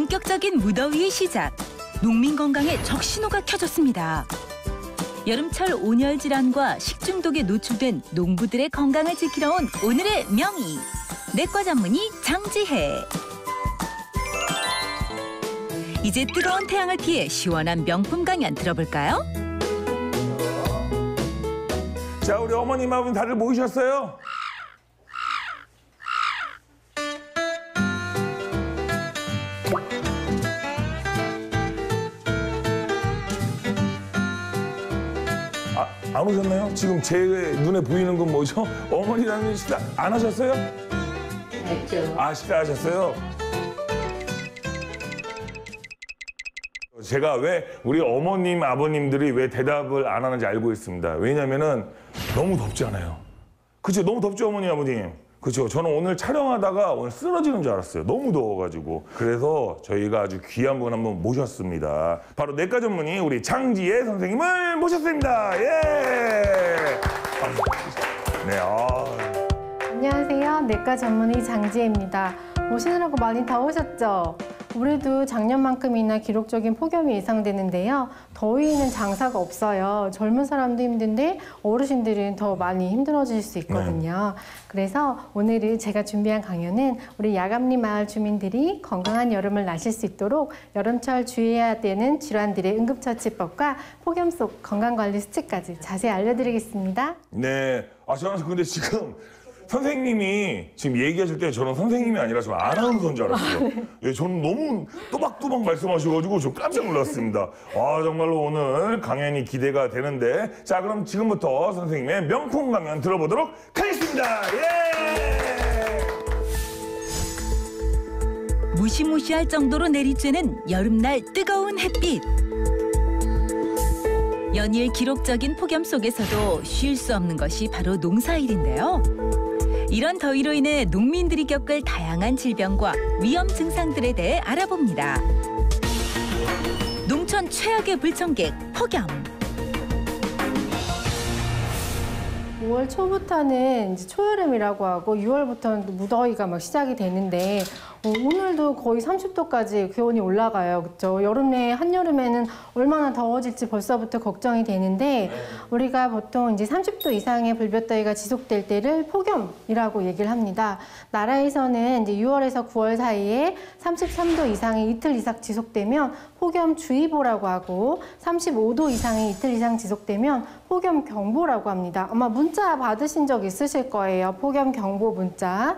본격적인 무더위의 시작. 농민 건강에 적신호가 켜졌습니다. 여름철 온열 질환과 식중독에 노출된 농부들의 건강을 지키러 온 오늘의 명의. 내과 전문의 장지혜. 이제 뜨거운 태양을 피해 시원한 명품 강연 들어볼까요? 자, 우리 어머님, 아버님 다들 모이셨어요? 안 오셨나요? 지금 제 눈에 보이는 건 뭐죠? 어머니랑 식사 안 하셨어요? 했죠. 아, 식사하셨어요? 제가 왜 우리 어머님, 아버님들이 왜 대답을 안 하는지 알고 있습니다. 왜냐면은 너무 덥잖아요. 그쵸? 너무 덥죠, 어머니, 아버님? 그렇죠. 저는 오늘 촬영하다가 오늘 쓰러지는 줄 알았어요. 너무 더워가지고. 그래서 저희가 아주 귀한 분 한번 모셨습니다. 바로 내과 전문의 우리 장지혜 선생님을 모셨습니다. 예. 네. 안녕하세요. 내과 전문의 장지혜입니다. 오시느라고 많이 더우셨죠? 올해도 작년만큼이나 기록적인 폭염이 예상되는데요. 더위는 장사가 없어요. 젊은 사람도 힘든데 어르신들은 더 많이 힘들어질 수 있거든요. 네. 그래서 오늘은 제가 준비한 강연은 우리 야감리 마을 주민들이 건강한 여름을 나실 수 있도록 여름철 주의해야 되는 질환들의 응급처치법과 폭염 속 건강관리 수칙까지 자세히 알려드리겠습니다. 네. 저는 근데 지금 선생님이 지금 얘기하실 때 저는 선생님이 아니라 저 아나운서인 줄 알았어요. 예, 저는 너무 또박또박 말씀하셔가지고 좀 깜짝 놀랐습니다. 정말로 오늘 강연이 기대가 되는데, 자, 그럼 지금부터 선생님의 명품 강연 들어보도록 하겠습니다. 예! 무시무시할 정도로 내리쬐는 여름날 뜨거운 햇빛. 연일 기록적인 폭염 속에서도 쉴 수 없는 것이 바로 농사일인데요. 이런 더위로 인해 농민들이 겪을 다양한 질병과 위험 증상들에 대해 알아봅니다. 농촌 최악의 불청객, 폭염. 5월 초부터는 이제 초여름이라고 하고 6월부터는 무더위가 막 시작이 되는데 오늘도 거의 30도까지 기온이 올라가요. 그렇죠? 여름에 한여름에는 얼마나 더워질지 벌써부터 걱정이 되는데 우리가 보통 이제 30도 이상의 불볕더위가 지속될 때를 폭염이라고 얘기를 합니다. 나라에서는 이제 6월에서 9월 사이에 33도 이상이 이틀 이상 지속되면 폭염주의보라고 하고 35도 이상이 이틀 이상 지속되면 폭염경보라고 합니다. 아마 문자 받으신 적 있으실 거예요. 폭염경보 문자.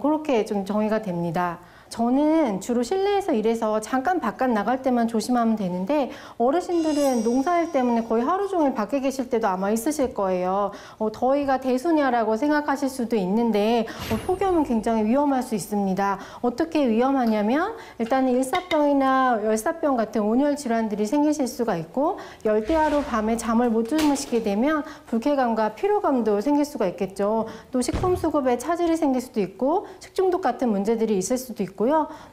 그렇게 좀 정의가 됩니다. 저는 주로 실내에서 일해서 잠깐 바깥 나갈 때만 조심하면 되는데 어르신들은 농사일 때문에 거의 하루 종일 밖에 계실 때도 아마 있으실 거예요. 더위가 대수냐라고 생각하실 수도 있는데 폭염은 굉장히 위험할 수 있습니다. 어떻게 위험하냐면 일단은 일사병이나 열사병 같은 온열 질환들이 생기실 수가 있고 열대야로 밤에 잠을 못 주무시게 되면 불쾌감과 피로감도 생길 수가 있겠죠. 또 식품 수급에 차질이 생길 수도 있고 식중독 같은 문제들이 있을 수도 있고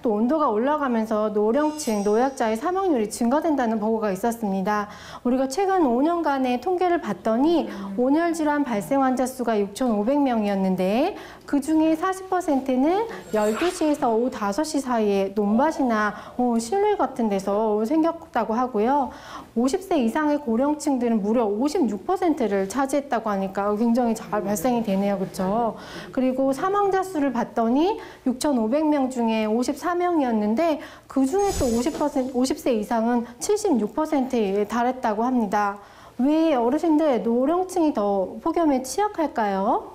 또 온도가 올라가면서 노령층, 노약자의 사망률이 증가된다는 보고가 있었습니다. 우리가 최근 5년간의 통계를 봤더니 온열 질환 발생 환자 수가 6,500명이었는데 그중에 40%는 12시에서 오후 5시 사이에 논밭이나 실내 같은 데서 생겼다고 하고요. 50세 이상의 고령층들은 무려 56%를 차지했다고 하니까 굉장히 잘 발생이 되네요. 그렇죠? 그리고 사망자 수를 봤더니 6,500명 중에 54명이었는데 그중에 또 50세 이상은 76%에 달했다고 합니다. 왜 어르신들, 노령층이 더 폭염에 취약할까요?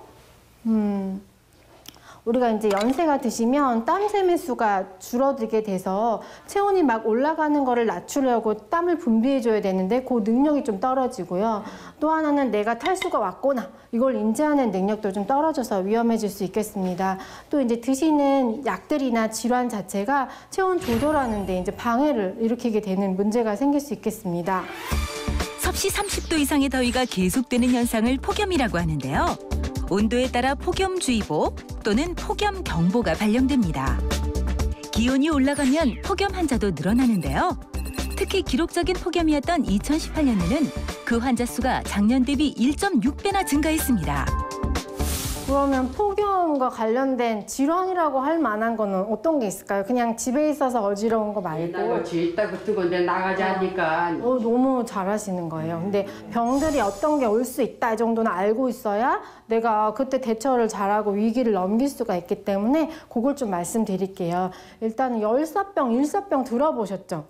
우리가 이제 연세가 드시면 땀샘의 수가 줄어들게 돼서 체온이 막 올라가는 거를 낮추려고 땀을 분비해줘야 되는데 그 능력이 좀 떨어지고요. 또 하나는 내가 탈수가 왔구나 이걸 인지하는 능력도 좀 떨어져서 위험해질 수 있겠습니다. 또 이제 드시는 약들이나 질환 자체가 체온 조절하는 데 이제 방해를 일으키게 되는 문제가 생길 수 있겠습니다. 섭씨 30도 이상의 더위가 계속되는 현상을 폭염이라고 하는데요. 온도에 따라 폭염주의보 또는 폭염경보가 발령됩니다. 기온이 올라가면 폭염 환자도 늘어나는데요. 특히 기록적인 폭염이었던 2018년에는 그 환자 수가 작년 대비 1.6배나 증가했습니다. 그러면 폭염과 관련된 질환이라고 할 만한 거는 어떤 게 있을까요? 그냥 집에 있어서 어지러운 거 말고. 옛날 집 있다고 뜨건데 나가지 않으니까. 너무 잘하시는 거예요. 근데 병들이 어떤 게 올 수 있다 이 정도는 알고 있어야 내가 그때 대처를 잘하고 위기를 넘길 수가 있기 때문에 그걸 좀 말씀드릴게요. 일단은 열사병, 일사병 들어보셨죠?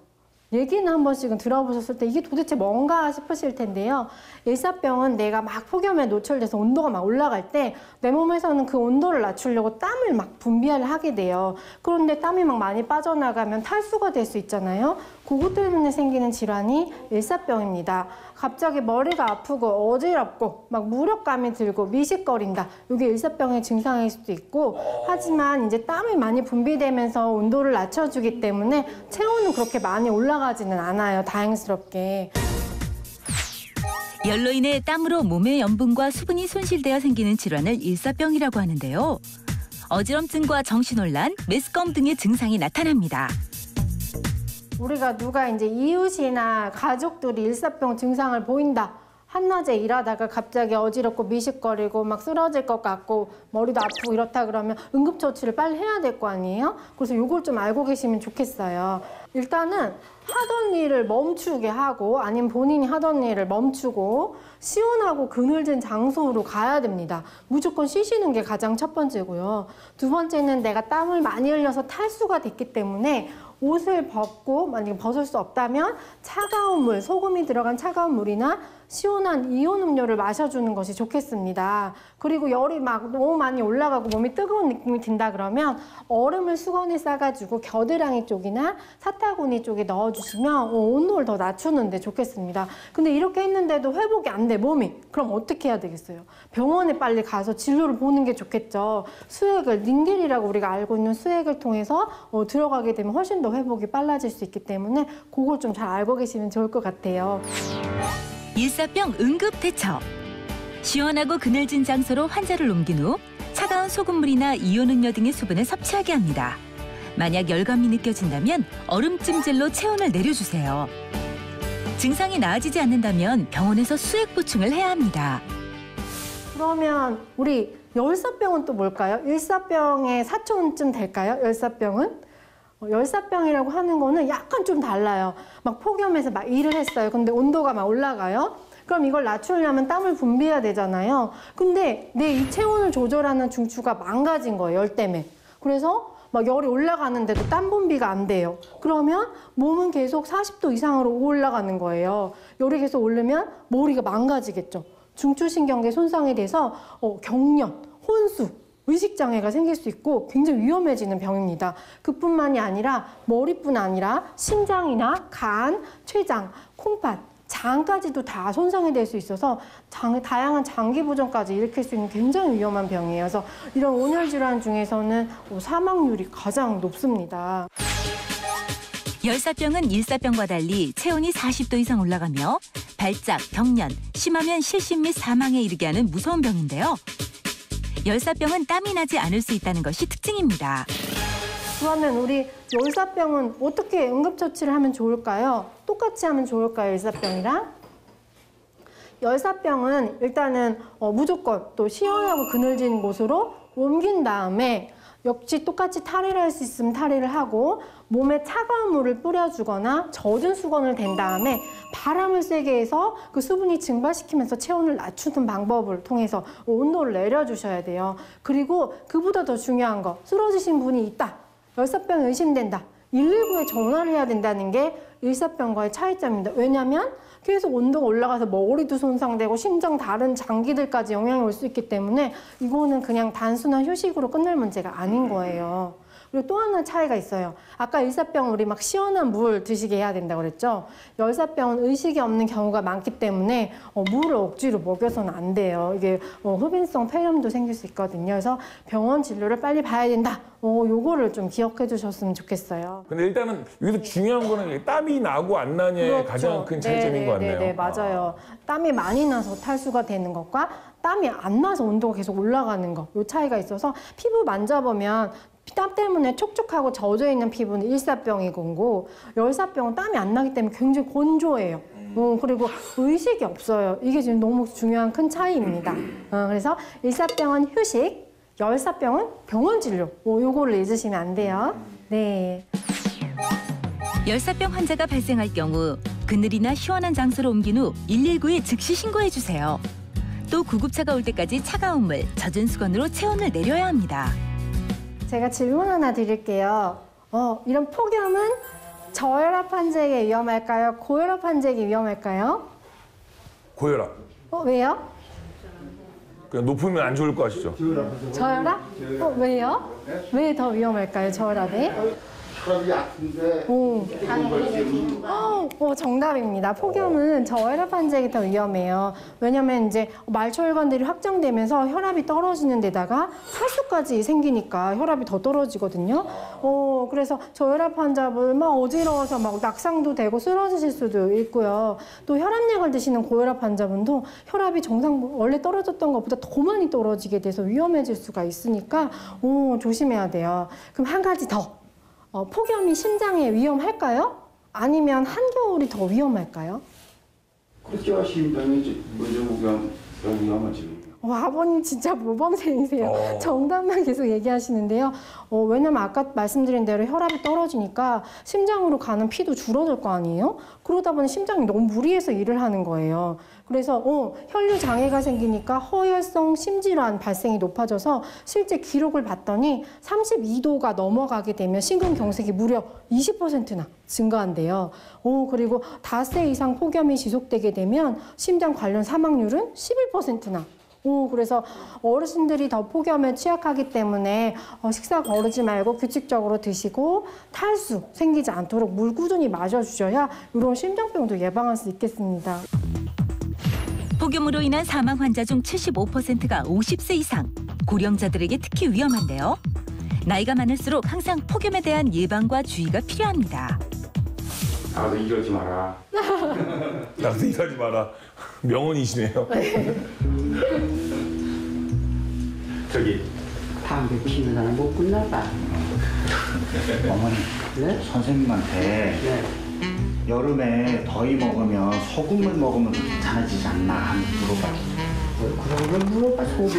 얘기는 한 번씩은 들어보셨을 때 이게 도대체 뭔가 싶으실 텐데요. 일사병은 내가 막 폭염에 노출돼서 온도가 막 올라갈 때 내 몸에서는 그 온도를 낮추려고 땀을 막 분비를 하게 돼요. 그런데 땀이 막 많이 빠져나가면 탈수가 될 수 있잖아요. 그것 때문에 생기는 질환이 일사병입니다. 갑자기 머리가 아프고 어지럽고 막 무력감이 들고 미식거린다. 이게 일사병의 증상일 수도 있고 하지만 이제 땀이 많이 분비되면서 온도를 낮춰주기 때문에 체온은 그렇게 많이 올라가지는 않아요. 다행스럽게. 열로 인해 땀으로 몸의 염분과 수분이 손실되어 생기는 질환을 일사병이라고 하는데요. 어지럼증과 정신혼란, 메스꺼움 등의 증상이 나타납니다. 우리가 누가 이제 이웃이나 가족들이 일사병 증상을 보인다. 한낮에 일하다가 갑자기 어지럽고 미식거리고 막 쓰러질 것 같고 머리도 아프고 이렇다 그러면 응급처치를 빨리 해야 될 거 아니에요? 그래서 이걸 좀 알고 계시면 좋겠어요. 일단은 하던 일을 멈추게 하고 아니면 본인이 하던 일을 멈추고 시원하고 그늘진 장소로 가야 됩니다. 무조건 쉬시는 게 가장 첫 번째고요. 두 번째는 내가 땀을 많이 흘려서 탈수가 됐기 때문에 옷을 벗고 만약에 벗을 수 없다면 차가운 물, 소금이 들어간 차가운 물이나 시원한 이온 음료를 마셔주는 것이 좋겠습니다. 그리고 열이 막 너무 많이 올라가고 몸이 뜨거운 느낌이 든다 그러면 얼음을 수건에 싸가지고 겨드랑이 쪽이나 사타구니 쪽에 넣어주시면 온도를 더 낮추는 데 좋겠습니다. 근데 이렇게 했는데도 회복이 안 돼, 몸이. 그럼 어떻게 해야 되겠어요? 병원에 빨리 가서 진료를 보는 게 좋겠죠. 수액을, 닌겔이라고 우리가 알고 있는 수액을 통해서 들어가게 되면 훨씬 더 회복이 빨라질 수 있기 때문에 그걸 좀 잘 알고 계시면 좋을 것 같아요. 일사병 응급 대처. 시원하고 그늘진 장소로 환자를 옮긴 후 차가운 소금물이나 이온 음료 등의 수분을 섭취하게 합니다. 만약 열감이 느껴진다면 얼음찜질로 체온을 내려주세요. 증상이 나아지지 않는다면 병원에서 수액 보충을 해야 합니다. 그러면 우리 열사병은 또 뭘까요? 일사병의 사촌쯤 될까요? 열사병은? 열사병이라고 하는 거는 약간 좀 달라요. 막 폭염에서 막 일을 했어요. 근데 온도가 막 올라가요. 그럼 이걸 낮추려면 땀을 분비해야 되잖아요. 근데 내 이 체온을 조절하는 중추가 망가진 거예요. 열 때문에. 그래서 막 열이 올라가는데도 땀 분비가 안 돼요. 그러면 몸은 계속 40도 이상으로 올라가는 거예요. 열이 계속 오르면 머리가 망가지겠죠. 중추신경계 손상이 돼서 경련, 혼수, 의식장애가 생길 수 있고 굉장히 위험해지는 병입니다. 그뿐만이 아니라 머리뿐 아니라 심장이나 간, 췌장, 콩팥, 장까지도 다 손상이 될 수 있어서 다양한 장기 부전까지 일으킬 수 있는 굉장히 위험한 병이에요. 그래서 이런 온열 질환 중에서는 사망률이 가장 높습니다. 열사병은 일사병과 달리 체온이 40도 이상 올라가며 발작, 경련, 심하면 실신 및 사망에 이르게 하는 무서운 병인데요. 열사병은 땀이 나지 않을 수 있다는 것이 특징입니다. 그러면 우리 열사병은 어떻게 응급처치를 하면 좋을까요? 똑같이 하면 좋을까요, 열사병이랑? 열사병은 일단은 무조건 또 시원하고 그늘진 곳으로 옮긴 다음에 역시 똑같이 탈의를 할 수 있으면 탈의를 하고 몸에 차가운 물을 뿌려주거나 젖은 수건을 댄 다음에 바람을 세게 해서 그 수분이 증발시키면서 체온을 낮추는 방법을 통해서 온도를 내려주셔야 돼요. 그리고 그보다 더 중요한 거, 쓰러지신 분이 있다. 열사병 의심된다. 119에 전화를 해야 된다는 게 일사병과의 차이점입니다. 왜냐하면 계속 온도가 올라가서 머리도 손상되고 심장 다른 장기들까지 영향이 올 수 있기 때문에 이거는 그냥 단순한 휴식으로 끝날 문제가 아닌 거예요. 그리고 또 하나 차이가 있어요. 아까 일사병 우리 막 시원한 물 드시게 해야 된다고 그랬죠? 열사병은 의식이 없는 경우가 많기 때문에 물을 억지로 먹여서는 안 돼요. 이게 흡인성 폐렴도 생길 수 있거든요. 그래서 병원 진료를 빨리 봐야 된다. 요거를 좀 기억해 주셨으면 좋겠어요. 근데 일단은 여기서 중요한 거는 땀이 나고 안 나냐의 그렇죠. 가장 큰 차이점인 것 같네요. 네, 맞아요. 땀이 많이 나서 탈수가 되는 것과 땀이 안 나서 온도가 계속 올라가는 거, 요 차이가 있어서 피부 만져보면 땀 때문에 촉촉하고 젖어 있는 피부는 일사병이고 열사병은 땀이 안 나기 때문에 굉장히 건조해요. 그리고 의식이 없어요. 이게 지금 너무 중요한 큰 차이입니다. 그래서 일사병은 휴식, 열사병은 병원 진료. 요거를 잊으시면 안 돼요. 네. 열사병 환자가 발생할 경우 그늘이나 시원한 장소로 옮긴 후 119에 즉시 신고해 주세요. 또 구급차가 올 때까지 차가운 물, 젖은 수건으로 체온을 내려야 합니다. 제가 질문 하나 드릴게요. 이런 폭염은 저혈압 환자에게 위험할까요? 고혈압 환자에게 위험할까요? 고혈압. 왜요? 그냥 높으면 안 좋을 거 아시죠? 저혈압? 왜요? 왜 더 위험할까요, 저혈압에? 혈압이 약한데 정답입니다. 폭염은 저혈압 환자에게 더 위험해요. 왜냐면 이제 말초혈관들이 확장되면서 혈압이 떨어지는 데다가 탈수까지 생기니까 혈압이 더 떨어지거든요. 그래서 저혈압 환자분 막 어지러워서 막 낙상도 되고 쓰러지실 수도 있고요. 또 혈압약을 드시는 고혈압 환자분도 혈압이 정상 원래 떨어졌던 것보다 더 많이 떨어지게 돼서 위험해질 수가 있으니까 조심해야 돼요. 그럼 한 가지 더. 폭염이 심장에 위험할까요? 아니면 한겨울이 더 위험할까요? 그렇죠. 심장이 위험하지. 아버님 진짜 모범생이세요. 정답만 계속 얘기하시는데요. 왜냐면 아까 말씀드린 대로 혈압이 떨어지니까 심장으로 가는 피도 줄어들 거 아니에요? 그러다 보니 심장이 너무 무리해서 일을 하는 거예요. 그래서 혈류 장애가 생기니까 허혈성 심질환 발생이 높아져서 실제 기록을 봤더니 32도가 넘어가게 되면 심근경색이 무려 20%나 증가한대요. 그리고 닷새 이상 폭염이 지속되게 되면 심장 관련 사망률은 11%나. 그래서 어르신들이 더 폭염에 취약하기 때문에 식사 거르지 말고 규칙적으로 드시고 탈수 생기지 않도록 물 꾸준히 마셔주셔야 이런 심장병도 예방할 수 있겠습니다. 폭염으로 인한 사망 환자 중 75%가 50세 이상, 고령자들에게 특히 위험한데요. 나이가 많을수록 항상 폭염에 대한 예방과 주의가 필요합니다. 나도 이러지 마라. 나도 일하지 마라. 명언이시네요. 저기 담배 피는 사람 못 끝나 봐. 어머니, 네? 선생님한테 네. 여름에 더위 먹으면 소금을 먹으면 괜찮아지지 않나 한번 물어봐. 그런 걸 물어봐 소금.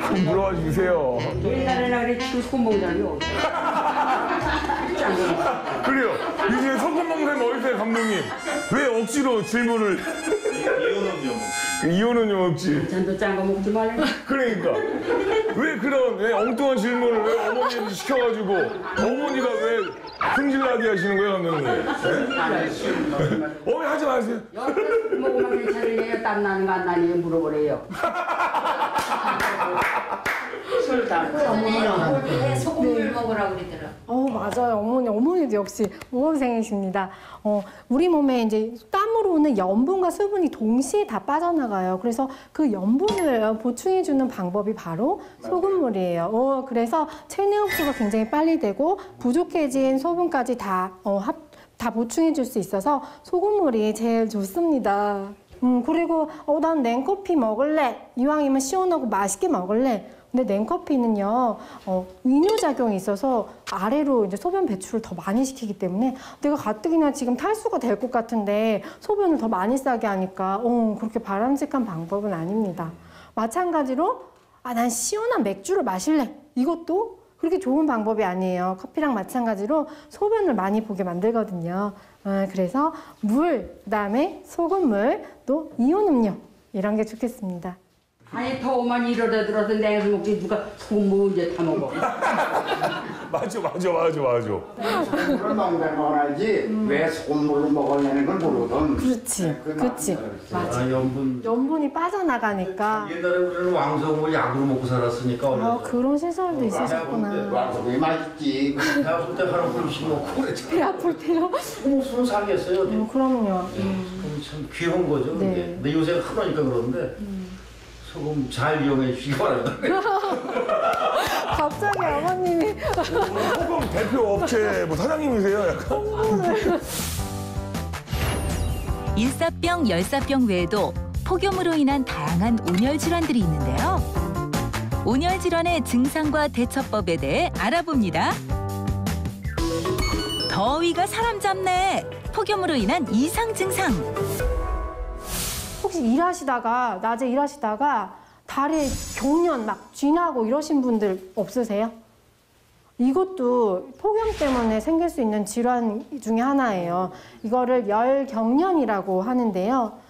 좀 물어봐 주세요. 옛날에나 그래 소금 먹는 사람이 없어. 그래요. 요즘에 소금 먹는 사람이 어딨어요, 감독님? 왜 억지로 질문을. 이혼은요 없지. 잔도 짠 거 먹지 말래. 그러니까 왜 그런 엉뚱한 질문을 왜 어머니한테 시켜가지고 어머니가 왜 승질나게 하시는 거예요, 감독님? 네? 어머니 하지 마세요. 여름 먹으면 괜찮으냐 땀 나는 거 안 나냐 물어보래요. 어머니는 소금물 먹으라고 그러더라. 맞아요. 어머니도 역시 모범생이십니다. 우리 몸에 이제 땀으로 오는 염분과 수분이 동시에 다 빠져나가요. 그래서 그 염분을 보충해주는 방법이 바로 소금물이에요. 그래서 체내 흡수가 굉장히 빨리 되고 부족해진 소분까지 다 보충해줄 수 있어서 소금물이 제일 좋습니다. 그리고 난 냉커피 먹을래. 이왕이면 시원하고 맛있게 먹을래. 근데 냉커피는요, 이뇨작용이 있어서 아래로 이제 소변 배출을 더 많이 시키기 때문에 내가 가뜩이나 지금 탈수가 될 것 같은데 소변을 더 많이 싸게 하니까 그렇게 바람직한 방법은 아닙니다. 마찬가지로 난 시원한 맥주를 마실래. 이것도 그렇게 좋은 방법이 아니에요. 커피랑 마찬가지로 소변을 많이 보게 만들거든요. 그래서 물, 그다음에 소금물, 또 이온 음료 이런 게 좋겠습니다. 아니 더우만 이러다 들어서 냉수 먹지 누가 소금 언제 다 먹어. 맞아. 소금물을 먹는 건 알지 왜 소금물을 먹으려는 걸 모르거든. 그렇지. 맞아. 염분이 빠져나가니까. 옛날에 우리는 왕소금을 약으로 먹고 살았으니까 어려서. 그런 시설도 있으셨구나. 왕소금이 맛있지. 내가 볼 때 하루 끓씩 먹고 그랬잖아. 배 아플 때요? 무슨 상했어요. 그럼요. 참 귀여운 거죠. 네. 그게. 근데 요새 하루니까 그러는데 소금 잘 이용해 주시기 바랍니다. 갑자기 어머님이 소금 대표 업체 사장님이세요, 약간? 일사병, 열사병 외에도 폭염으로 인한 다양한 온열 질환들이 있는데요. 온열 질환의 증상과 대처법에 대해 알아봅니다. 더위가 사람 잡네. 폭염으로 인한 이상 증상. 혹시 낮에 일하시다가 다리에 경련 막 쥐나고 이러신 분들 없으세요? 이것도 폭염 때문에 생길 수 있는 질환 중에 하나예요. 이거를 열경련이라고 하는데요.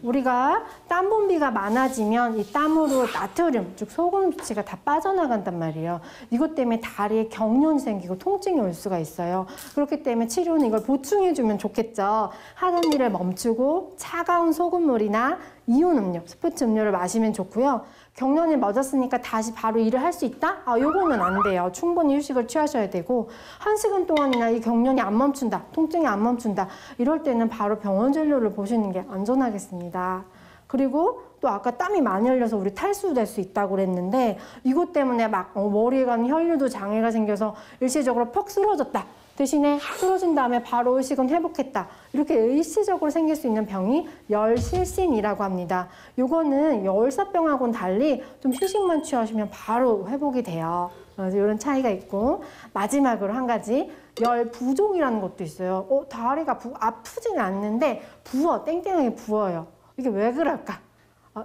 우리가 땀 분비가 많아지면 이 땀으로 나트륨, 즉 소금 수치가 다 빠져나간단 말이에요. 이것 때문에 다리에 경련이 생기고 통증이 올 수가 있어요. 그렇기 때문에 치료는 이걸 보충해주면 좋겠죠. 하는 일을 멈추고 차가운 소금물이나 이온 음료, 스포츠 음료를 마시면 좋고요. 경련이 멎었으니까 다시 바로 일을 할 수 있다? 요거는 안 돼요. 충분히 휴식을 취하셔야 되고 1시간 동안이나 이 경련이 안 멈춘다, 통증이 안 멈춘다 이럴 때는 바로 병원 진료를 보시는 게 안전하겠습니다. 그리고 또 아까 땀이 많이 흘려서 우리 탈수될 수 있다고 그랬는데 이것 때문에 막 머리에 가는 혈류도 장애가 생겨서 일시적으로 퍽 쓰러졌다. 대신에 쓰러진 다음에 바로 의식은 회복했다. 이렇게 일시적으로 생길 수 있는 병이 열실신이라고 합니다. 요거는 열사병하고는 달리 좀 휴식만 취하시면 바로 회복이 돼요. 그래서 이런 차이가 있고 마지막으로 한 가지 열부종이라는 것도 있어요. 다리가 아프지는 않는데 부어, 땡땡하게 부어요. 이게 왜 그럴까?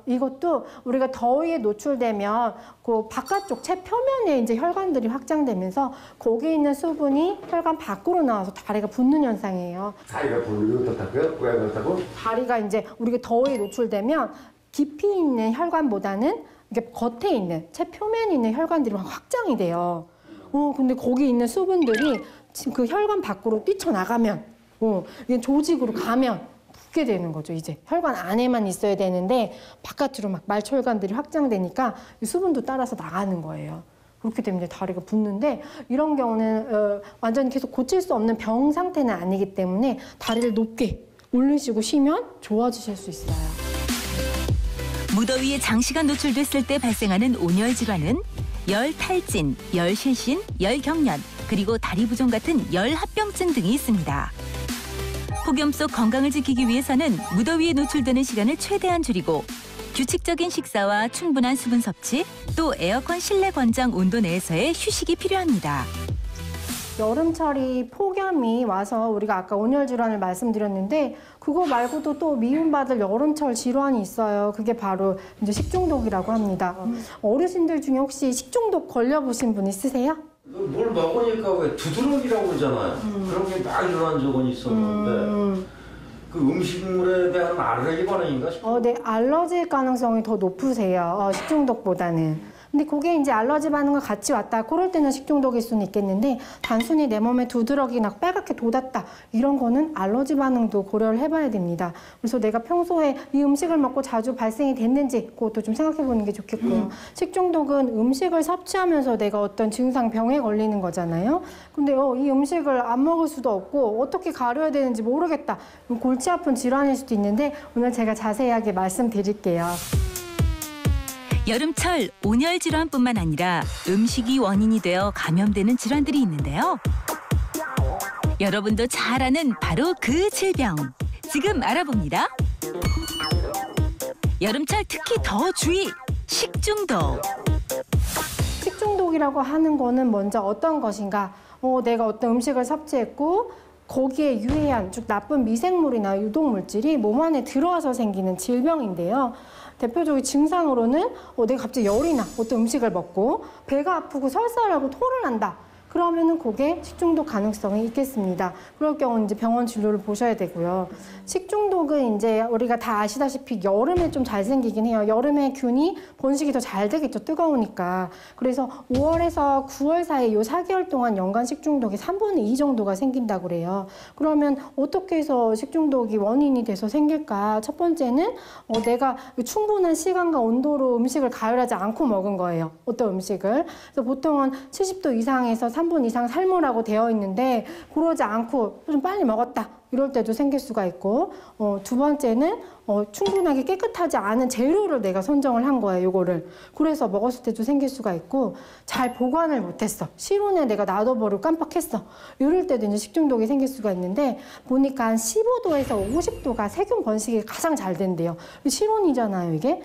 이것도 우리가 더위에 노출되면 그 바깥쪽 체표면에 이제 혈관들이 확장되면서 거기에 있는 수분이 혈관 밖으로 나와서 다리가 붓는 현상이에요. 다리가 붓는 게 어떻다고요? 왜 그렇다고? 다리가 이제 우리가 더위에 노출되면 깊이 있는 혈관보다는 이게 겉에 있는 체표면에 있는 혈관들이 확장이 돼요. 근데 거기 있는 수분들이 그 혈관 밖으로 뛰쳐나가면 이게 조직으로 가면 붓게 되는 거죠. 이제 혈관 안에만 있어야 되는데 바깥으로 막 말초혈관들이 확장되니까 이 수분도 따라서 나가는 거예요. 그렇게 되면 이제 다리가 붓는데 이런 경우는 완전히 계속 고칠 수 없는 병 상태는 아니기 때문에 다리를 높게 올리시고 쉬면 좋아지실 수 있어요. 무더위에 장시간 노출됐을 때 발생하는 온열 질환은 열탈진, 열실신, 열경련, 그리고 다리 부종 같은 열합병증 등이 있습니다. 폭염 속 건강을 지키기 위해서는 무더위에 노출되는 시간을 최대한 줄이고 규칙적인 식사와 충분한 수분 섭취, 또 에어컨 실내 권장 온도 내에서의 휴식이 필요합니다. 여름철이 폭염이 와서 우리가 아까 온열 질환을 말씀드렸는데 그거 말고도 또 미움받을 여름철 질환이 있어요. 그게 바로 이제 식중독이라고 합니다. 어르신들 중에 혹시 식중독 걸려보신 분 있으세요? 뭘 먹으니까 왜 두드러기라고 그러잖아요. 그런 게 막 일어난 적은 있었는데 그 음식물에 대한 알레르기 반응인가 싶어요. 네, 알러지 가능성이 더 높으세요. 식중독보다는. 근데 그게 이제 알러지 반응과 같이 왔다. 그럴 때는 식중독일 수는 있겠는데 단순히 내 몸에 두드러기나 빨갛게 돋았다. 이런 거는 알러지 반응도 고려를 해봐야 됩니다. 그래서 내가 평소에 이 음식을 먹고 자주 발생이 됐는지 그것도 좀 생각해 보는 게 좋겠고요. 식중독은 음식을 섭취하면서 내가 어떤 증상, 병에 걸리는 거잖아요. 근데 이 음식을 안 먹을 수도 없고 어떻게 가려야 되는지 모르겠다. 골치 아픈 질환일 수도 있는데 오늘 제가 자세하게 말씀드릴게요. 여름철 온열 질환뿐만 아니라 음식이 원인이 되어 감염되는 질환들이 있는데요. 여러분도 잘 아는 바로 그 질병. 지금 알아봅니다. 여름철 특히 더 주의! 식중독. 식중독이라고 하는 거는 먼저 어떤 것인가? 내가 어떤 음식을 섭취했고 거기에 유해한, 즉 나쁜 미생물이나 유독물질이 몸 안에 들어와서 생기는 질병인데요. 대표적인 증상으로는 내가 갑자기 열이 나, 어떤 음식을 먹고 배가 아프고 설사하고 토를 한다. 그러면은 그게 식중독 가능성이 있겠습니다. 그럴 경우는 이제 병원 진료를 보셔야 되고요. 식중독은 이제 우리가 다 아시다시피 여름에 좀 잘 생기긴 해요. 여름에 균이 번식이 더 잘 되겠죠, 뜨거우니까. 그래서 5월에서 9월 사이 요 4개월 동안 연간 식중독이 3분의 2 정도가 생긴다고 그래요. 그러면 어떻게 해서 식중독이 원인이 돼서 생길까? 첫 번째는 내가 충분한 시간과 온도로 음식을 가열하지 않고 먹은 거예요. 어떤 음식을. 그래서 보통은 70도 이상에서 3분 이상 삶으라고 되어 있는데 그러지 않고 좀 빨리 먹었다. 이럴 때도 생길 수가 있고 두 번째는 충분하게 깨끗하지 않은 재료를 내가 선정을 한 거예요. 요거를. 그래서 먹었을 때도 생길 수가 있고 잘 보관을 못했어. 실온에 내가 놔둬버리고 깜빡했어. 이럴 때도 이제 식중독이 생길 수가 있는데 보니까 한 15도에서 50도가 세균 번식이 가장 잘 된대요. 실온이잖아요, 이게.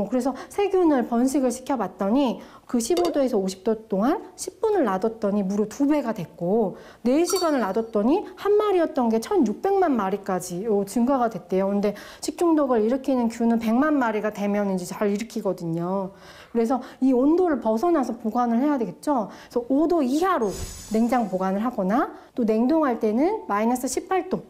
그래서 세균을 번식을 시켜봤더니 그 15도에서 50도 동안 10분을 놔뒀더니 무려 2배가 됐고 4시간을 놔뒀더니 한 마리였던 게 1,600만 마리까지 증가가 됐대요. 근데 식중독을 일으키는 균은 100만 마리가 되면 이제 잘 일으키거든요. 그래서 이 온도를 벗어나서 보관을 해야 되겠죠. 그래서 5도 이하로 냉장 보관을 하거나 또 냉동할 때는 마이너스 18도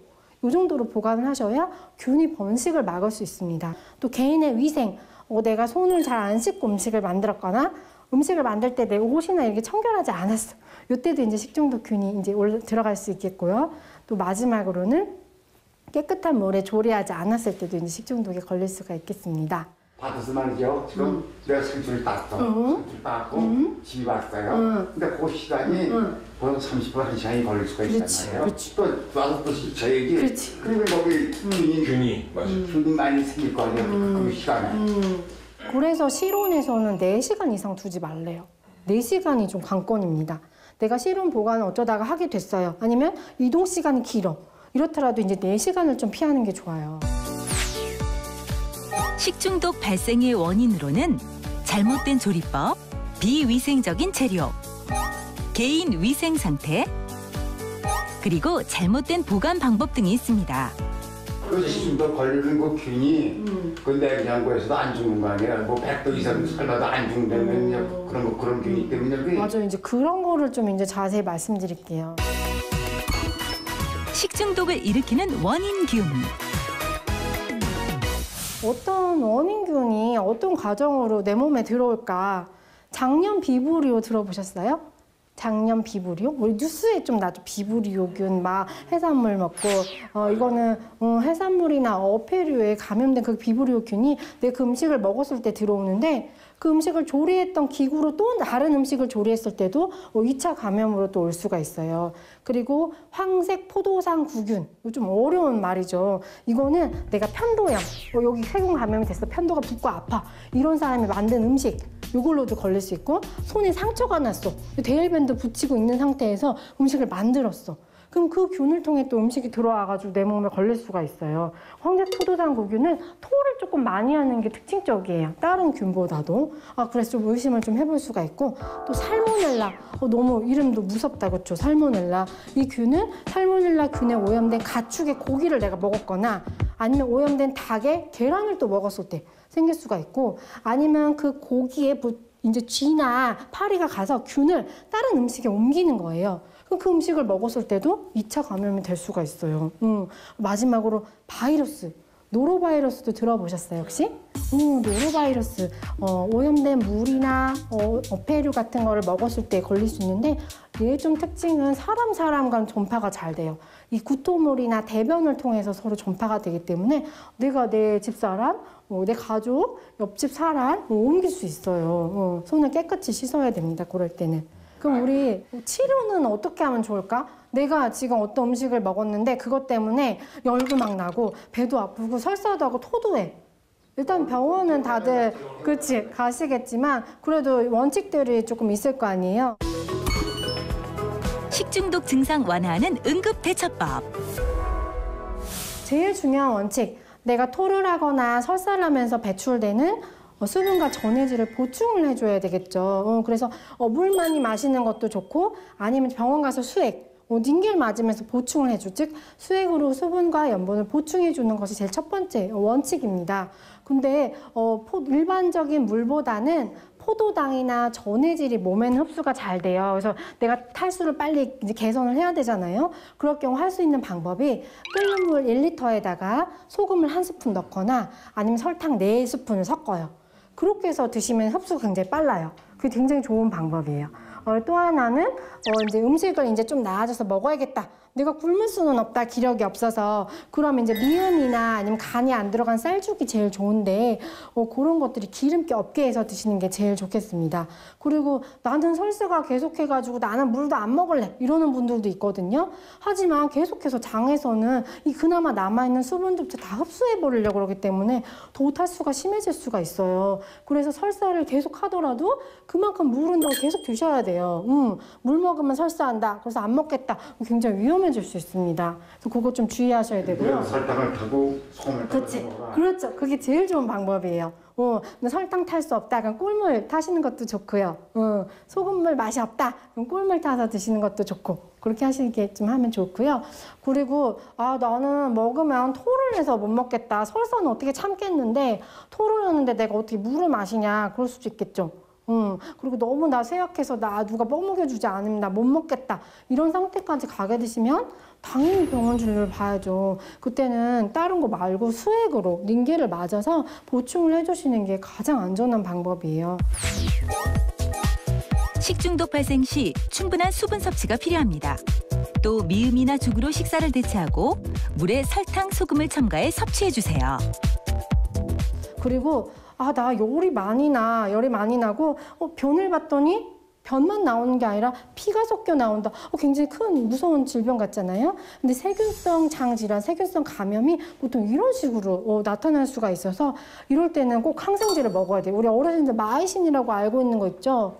이 정도로 보관을 하셔야 균이 번식을 막을 수 있습니다. 또 개인의 위생, 내가 손을 잘 안 씻고 음식을 만들었거나 음식을 만들 때 내 옷이나 이렇게 청결하지 않았어. 이때도 이제 식중독균이 이제 들어갈 수 있겠고요. 또 마지막으로는 깨끗한 물에 조리하지 않았을 때도 이제 식중독에 걸릴 수가 있겠습니다. 받아서 말이죠. 지금 내가 상추를 땄어. 상추를 땄고 집에 왔어요. 근데 그 시간이 벌써 30분, 1시간이 걸릴 수가 있잖아요. 또 와서 또 씻어야지. 그리고 거기 균이 많이 생길 거 아니에요. 그 시간에. 그래서 실온에서는 4시간 이상 두지 말래요. 4시간이 좀 관건입니다. 내가 실온 보관을 어쩌다가 하게 됐어요. 아니면 이동 시간이 길어. 이렇더라도 이제 4시간을 좀 피하는 게 좋아요. 식중독 발생의 원인으로는 잘못된 조리법, 비위생적인 재료, 개인 위생 상태, 그리고 잘못된 보관 방법 등이 있습니다. 그 식중독 걸리는 그 균이 그 냉장고에서도 안 죽는 거 아니에요? 뭐 100도 이상 삶아도 안 죽는다면 그런 균이 때문에 그게. 맞아요. 이제 그런 거를 좀 이제 자세히 말씀드릴게요. 식중독을 일으키는 원인균. 어떤 원인균이 어떤 과정으로 내 몸에 들어올까? 장염 비브리오 들어보셨어요? 장염 비브리오? 우리 뉴스에 좀 나죠. 비브리오균, 막 해산물 먹고 이거는 해산물이나 어패류에 감염된 그 비브리오균이 내 그 음식을 먹었을 때 들어오는데 그 음식을 조리했던 기구로 또 다른 음식을 조리했을 때도 2차 감염으로 또 올 수가 있어요. 그리고 황색 포도상 구균, 이거 좀 어려운 말이죠. 이거는 내가 편도염, 여기 세균 감염이 됐어, 편도가 붓고 아파, 이런 사람이 만든 음식, 이걸로도 걸릴 수 있고, 손에 상처가 났어, 데일밴드 붙이고 있는 상태에서 음식을 만들었어. 그럼 그 균을 통해 또 음식이 들어와가지고 내 몸에 걸릴 수가 있어요. 황색 포도당 구균은 토를 조금 많이 하는 게 특징적이에요. 다른 균보다도. 그래서 좀 의심을 좀 해볼 수가 있고, 또 살모넬라. 너무 이름도 무섭다, 그렇죠? 살모넬라. 이 균은 살모넬라 균에 오염된 가축의 고기를 내가 먹었거나 아니면 오염된 닭의 계란을 또 먹었을 때 생길 수가 있고, 아니면 그 고기에 이제 쥐나 파리가 가서 균을 다른 음식에 옮기는 거예요. 그럼 그 음식을 먹었을 때도 2차 감염이 될 수가 있어요. 마지막으로 바이러스, 노로바이러스도 들어보셨어요, 혹시? 노로바이러스, 오염된 물이나 어패류 같은 거를 먹었을 때 걸릴 수 있는데, 얘 좀 특징은 사람 간 전파가 잘 돼요. 이 구토물이나 대변을 통해서 서로 전파가 되기 때문에 내가 내 집사람, 내 가족, 옆집 사람 옮길 수 있어요. 손을 깨끗이 씻어야 됩니다, 그럴 때는. 그럼 우리 치료는 어떻게 하면 좋을까? 내가 지금 어떤 음식을 먹었는데 그것 때문에 열도 막 나고 배도 아프고 설사도 하고 토도 해. 일단 병원은 다들 그렇지 가시겠지만 그래도 원칙들이 조금 있을 거 아니에요? 식중독 증상 완화하는 응급 대처법. 제일 중요한 원칙, 내가 토를 하거나 설사를 하면서 배출되는 수분과 전해질을 보충을 해줘야 되겠죠. 그래서 물 많이 마시는 것도 좋고, 아니면 병원 가서 수액, 닌겔 맞으면서 보충을 해줘. 즉 수액으로 수분과 염분을 보충해 주는 것이 제일 첫 번째 원칙입니다. 근데 일반적인 물보다는 포도당이나 전해질이 몸에는 흡수가 잘 돼요. 그래서 내가 탈수를 빨리 이제 개선을 해야 되잖아요. 그럴 경우 할 수 있는 방법이 끓는 물 1리터에다가 소금을 1스푼 넣거나 아니면 설탕 4스푼을 섞어요. 그렇게 해서 드시면 흡수가 굉장히 빨라요. 그게 굉장히 좋은 방법이에요. 또 하나는 이제 음식을 이제 좀 나아져서 먹어야겠다. 내가 굶을 수는 없다, 기력이 없어서. 그러면 이제 미음이나 아니면 간이 안 들어간 쌀죽이 제일 좋은데 그런 것들이 기름기 없게 해서 드시는 게 제일 좋겠습니다. 그리고 나는 설사가 계속해가지고 나는 물도 안 먹을래 이러는 분들도 있거든요. 하지만 계속해서 장에서는 이 그나마 남아있는 수분조차 다 흡수해버리려고 그러기 때문에 더 탈수가 심해질 수가 있어요. 그래서 설사를 계속 하더라도 그만큼 물은 더 계속 드셔야 돼요. 물 먹으면 설사한다, 그래서 안 먹겠다, 굉장히 위험해 멍해질 수 있습니다. 그래서 그거 좀 주의하셔야 되고요. 설탕을 타고 소금을 타고 그렇지. 먹어라. 그렇죠. 그게 제일 좋은 방법이에요. 근데 설탕 탈 수 없다. 그럼 꿀물 타시는 것도 좋고요. 소금물 맛이 없다. 그럼 꿀물 타서 드시는 것도 좋고. 그렇게 하시게 좀 하면 좋고요. 그리고 나는 먹으면 토를 해서 못 먹겠다. 설사는 어떻게 참겠는데 토를 하는데 내가 어떻게 물을 마시냐. 그럴 수도 있겠죠. 그리고 너무 나 쇠약해서 나 누가 먹여주지 않으면 나 못 먹겠다. 이런 상태까지 가게 되시면 당연히 병원 진료를 봐야죠. 그때는 다른 거 말고 수액으로 링겔을 맞아서 보충을 해주시는 게 가장 안전한 방법이에요. 식중독 발생 시 충분한 수분 섭취가 필요합니다. 또 미음이나 죽으로 식사를 대체하고 물에 설탕, 소금을 첨가해 섭취해 주세요. 그리고 나 열이 많이 나고 변을 봤더니 변만 나오는 게 아니라 피가 섞여 나온다. 굉장히 큰 무서운 질병 같잖아요. 근데 세균성 장질환, 세균성 감염이 보통 이런 식으로 나타날 수가 있어서 이럴 때는 꼭 항생제를 먹어야 돼요. 우리 어르신들 마이신이라고 알고 있는 거 있죠?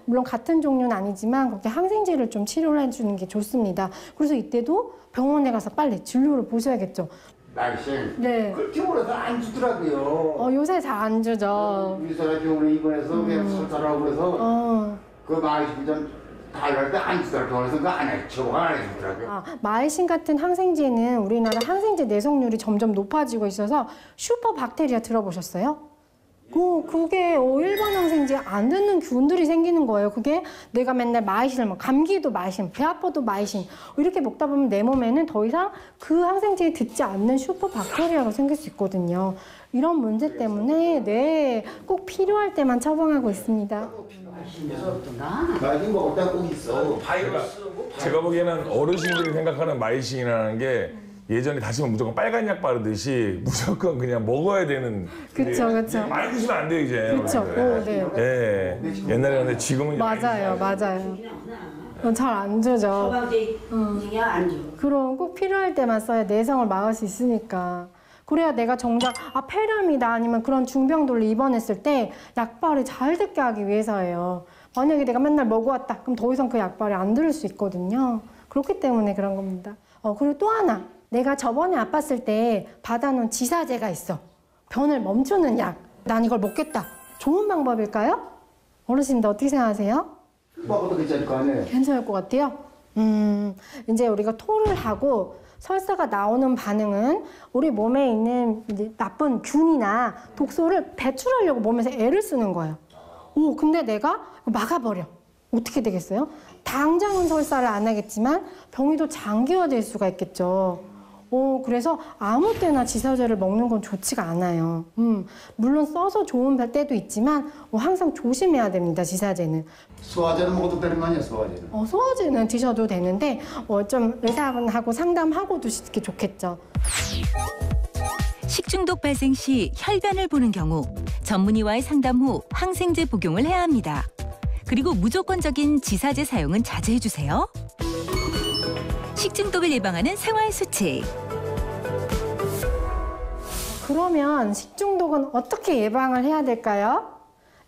물론 같은 종류는 아니지만 그렇게 항생제를 좀 치료를 해주는 게 좋습니다. 그래서 이때도 병원에 가서 빨리 진료를 보셔야겠죠. 마이신. 네. 그렇게 오래서 안 주더라고요. 요새 잘 안 주죠. 유서라 병원에 입원해서 그냥 설사라고 그래서 그 마이신 좀 달랄 때 안 주더라고요. 그래서 그거 안 해. 처방 안 해주더라고요. 마이신 같은 항생제는 우리나라 항생제 내성률이 점점 높아지고 있어서 슈퍼박테리아 들어보셨어요? 그게 일반 항생제에 안 듣는 균들이 생기는 거예요. 그게 내가 맨날 마이신을 감기도 마이신, 배 아파도 마이신 이렇게 먹다 보면 내 몸에는 더 이상 그 항생제에 듣지 않는 슈퍼박테리아가 생길 수 있거든요. 이런 문제 때문에 꼭 필요할 때만 처방하고 있습니다. 마이신 먹을 때가 꼭 있어. 바이러스 제가 보기에는 어르신들이 생각하는 마이신이라는 게 예전에 다시면 무조건 빨간 약 바르듯이 무조건 그냥 먹어야 되는. 그쵸. 많이 드시면 안 돼요, 이제. 그쵸. 네. 옛날에 근데 지금은 이제 맞아요. 잘 안 주죠. 처방제 안 줘. 그럼 꼭 필요할 때만 써야 내성을 막을 수 있으니까. 그래야 내가 정작 폐렴이다 아니면 그런 중병들로 입원했을 때 약발이 잘 듣게 하기 위해서예요. 만약에 내가 맨날 먹어왔다. 그럼 더 이상 그 약발이 안 들을 수 있거든요. 그렇기 때문에 그런 겁니다. 그리고 또 하나. 내가 저번에 아팠을 때 받아놓은 지사제가 있어. 변을 멈추는 약. 난 이걸 먹겠다. 좋은 방법일까요? 어르신들 어떻게 생각하세요? 먹어도 괜찮을 거 아니에요? 괜찮을 것 같아요. 이제 우리가 토를 하고 설사가 나오는 반응은 우리 몸에 있는 이제 나쁜 균이나 독소를 배출하려고 몸에서 애를 쓰는 거예요. 근데 내가 막아버려. 어떻게 되겠어요? 당장은 설사를 안 하겠지만 병이 더 장기화될 수가 있겠죠. 그래서 아무 때나 지사제를 먹는 건 좋지가 않아요. 물론 써서 좋은 때도 있지만 항상 조심해야 됩니다, 지사제는. 소화제는 먹어도 되는 거 아니야, 소화제는? 소화제는 드셔도 되는데 좀 의사분하고 상담하고 드시는 게 좋겠죠. 식중독 발생 시 혈변을 보는 경우 전문의와의 상담 후 항생제 복용을 해야 합니다. 그리고 무조건적인 지사제 사용은 자제해 주세요. 식중독을 예방하는 생활 수칙. 그러면 식중독은 어떻게 예방을 해야 될까요?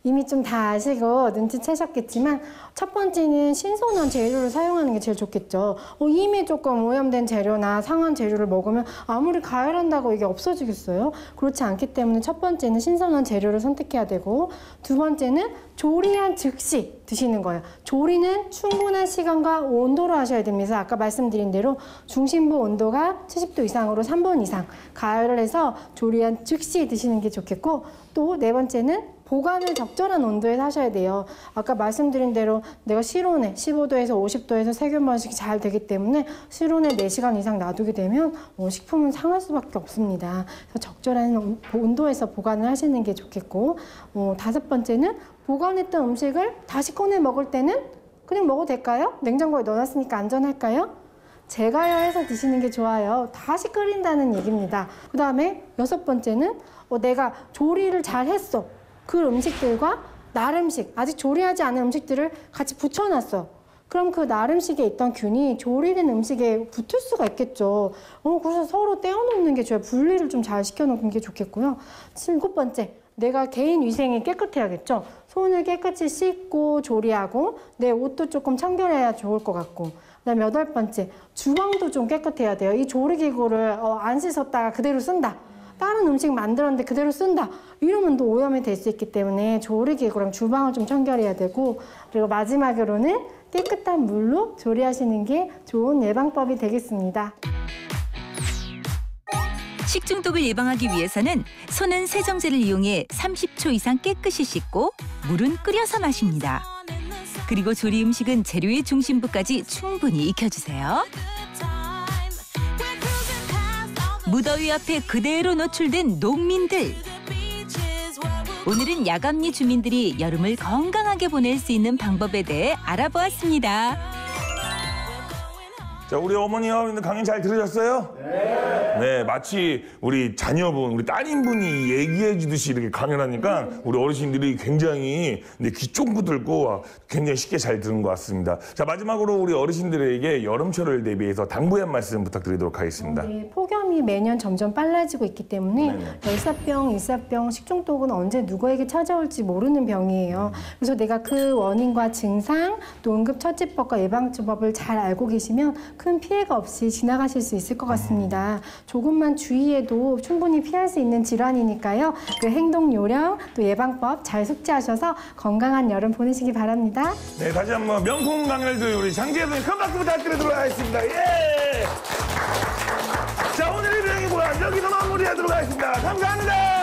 이미 좀 다 아시고 눈치채셨겠지만 첫 번째는 신선한 재료를 사용하는 게 제일 좋겠죠. 이미 조금 오염된 재료나 상한 재료를 먹으면 아무리 가열한다고 이게 없어지겠어요? 그렇지 않기 때문에 첫 번째는 신선한 재료를 선택해야 되고 두 번째는 조리한 즉시 드시는 거예요. 조리는 충분한 시간과 온도로 하셔야 됩니다. 아까 말씀드린 대로 중심부 온도가 70도 이상으로 3분 이상 가열을 해서 조리한 즉시 드시는 게 좋겠고 또 네 번째는 보관을 적절한 온도에서 하셔야 돼요. 아까 말씀드린 대로 내가 실온에 15도에서 50도에서 세균 번식이 잘 되기 때문에 실온에 4시간 이상 놔두게 되면 식품은 상할 수밖에 없습니다. 그래서 적절한 온도에서 보관을 하시는 게 좋겠고 다섯 번째는 보관했던 음식을 다시 꺼내 먹을 때는 그냥 먹어도 될까요? 냉장고에 넣어놨으니까 안전할까요? 재가열해서 드시는 게 좋아요. 다시 끓인다는 얘기입니다. 그 다음에 여섯 번째는 내가 조리를 잘 했어. 그 음식들과 날음식, 아직 조리하지 않은 음식들을 같이 붙여놨어. 그럼 그 날음식에 있던 균이 조리된 음식에 붙을 수가 있겠죠. 그래서 서로 떼어놓는 게 좋아요. 분리를 좀 잘 시켜놓는 게 좋겠고요. 일곱 번째, 내가 개인 위생이 깨끗해야겠죠. 손을 깨끗이 씻고 조리하고 내 옷도 조금 청결해야 좋을 것 같고 그다음에 8번째, 주방도 좀 깨끗해야 돼요. 이 조리기구를 안 씻었다가 그대로 쓴다. 다른 음식 만들었는데 그대로 쓴다. 이러면 또 오염이 될 수 있기 때문에 조리기구랑 주방을 좀 청결해야 되고 그리고 마지막으로는 깨끗한 물로 조리하시는 게 좋은 예방법이 되겠습니다. 식중독을 예방하기 위해서는 손은 세정제를 이용해 30초 이상 깨끗이 씻고 물은 끓여서 마십니다. 그리고 조리 음식은 재료의 중심부까지 충분히 익혀주세요. 무더위 앞에 그대로 노출된 농민들. 오늘은 야감리 주민들이 여름을 건강하게 보낼 수 있는 방법에 대해 알아보았습니다. 자, 우리 어머니와 어머니들 강연 잘 들으셨어요? 네, 마치 우리 자녀분, 우리 따님분이 얘기해 주듯이 이렇게 강연하니까 우리 어르신들이 굉장히 귀 쫑긋 들고 굉장히 쉽게 잘 들은 것 같습니다. 자, 마지막으로 우리 어르신들에게 여름철을 대비해서 당부의 한 말씀 부탁드리도록 하겠습니다. 네, 폭염이 매년 점점 빨라지고 있기 때문에 열사병, 일사병, 식중독은 언제 누구에게 찾아올지 모르는 병이에요. 그래서 내가 그 원인과 증상, 또 응급처치법과 예방처법을 잘 알고 계시면 큰 피해가 없이 지나가실 수 있을 것 같습니다. 조금만 주의해도 충분히 피할 수 있는 질환이니까요. 그 행동 요령, 또 예방법 잘 숙지하셔서 건강한 여름 보내시기 바랍니다. 네, 다시 한번 명품 강연을 우리 장지혜 선생님 큰 박수 부탁드리도록 하겠습니다. 예! 자, 오늘의 비행이 뭐야? 여기서 마무리하도록 하겠습니다. 감사합니다.